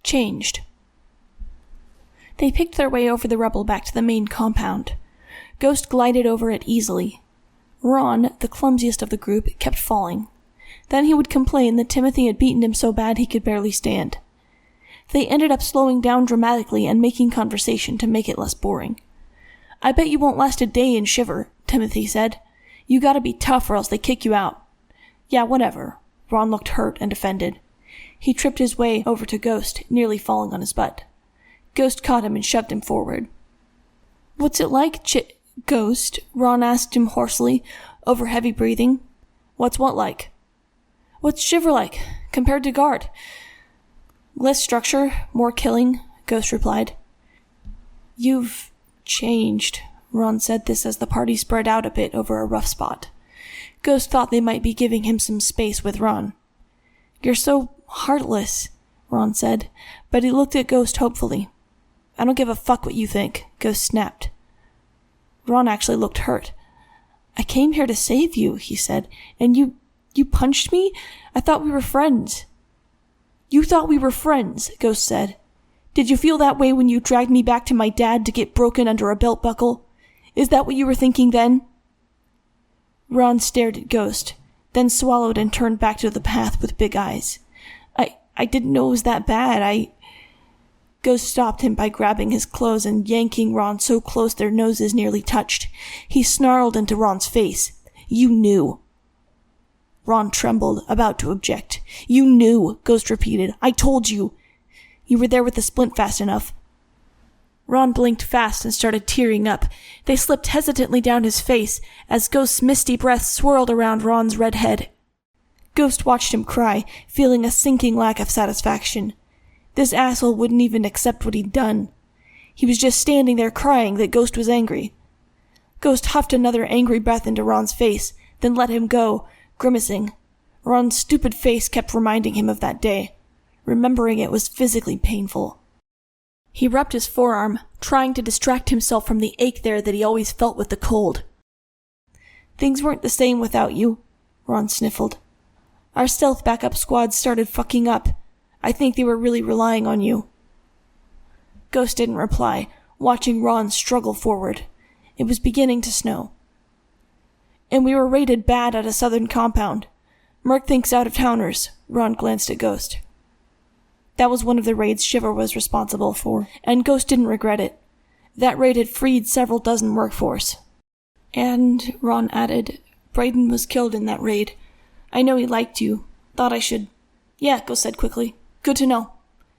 changed. They picked their way over the rubble back to the main compound. Ghost glided over it easily. Ron, the clumsiest of the group, kept falling. Then he would complain that Timothy had beaten him so bad he could barely stand. They ended up slowing down dramatically and making conversation to make it less boring. "I bet you won't last a day in Shiver," Timothy said. "You gotta be tough or else they kick you out." "Yeah, whatever." Ron looked hurt and offended. He tripped his way over to Ghost, nearly falling on his butt. Ghost caught him and shoved him forward. "What's it like, Ghost?" Ron asked him hoarsely, over heavy breathing. "What's what like?" "What's Shiver like, compared to Guard?" "Less structure, more killing," Ghost replied. "You've changed," Ron said this as the party spread out a bit over a rough spot. Ghost thought they might be giving him some space with Ron. "You're so heartless," Ron said, but he looked at Ghost hopefully. "I don't give a fuck what you think," Ghost snapped. Ron actually looked hurt. "I came here to save you," he said, "and you punched me? I thought we were friends." "You thought we were friends," Ghost said. "Did you feel that way when you dragged me back to my dad to get broken under a belt buckle? Is that what you were thinking then?" Ron stared at Ghost, then swallowed and turned back to the path with big eyes. I didn't know it was that bad. Ghost stopped him by grabbing his clothes and yanking Ron so close their noses nearly touched. He snarled into Ron's face. "You knew." Ron trembled, about to object. "You knew," Ghost repeated. "I told you. You were there with the splint fast enough." Ron blinked fast and started tearing up. They slipped hesitantly down his face as Ghost's misty breath swirled around Ron's red head. Ghost watched him cry, feeling a sinking lack of satisfaction. This asshole wouldn't even accept what he'd done. He was just standing there crying that Ghost was angry. Ghost huffed another angry breath into Ron's face, then let him go, grimacing. Ron's stupid face kept reminding him of that day. Remembering it was physically painful. He rubbed his forearm, trying to distract himself from the ache there that he always felt with the cold. "Things weren't the same without you," Ron sniffled. "Our stealth backup squad started fucking up. I think they were really relying on you." Ghost didn't reply, watching Ron struggle forward. It was beginning to snow. "And we were raided bad at a southern compound. Merc thinks out-of-towners," Ron glanced at Ghost. That was one of the raids Shiver was responsible for, and Ghost didn't regret it. That raid had freed several dozen workforce. "And," Ron added, "Brayden was killed in that raid. I know he liked you. Thought I should—" "Yeah," Ghost said quickly. "Good to know."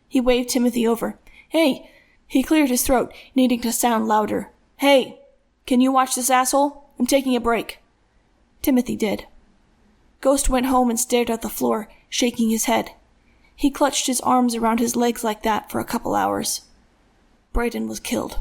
He waved Timothy over. "Hey!" He cleared his throat, needing to sound louder. "Hey! Can you watch this asshole? I'm taking a break." Timothy did. Ghost went home and stared at the floor, shaking his head. He clutched his arms around his legs like that for a couple hours. Brayden was killed.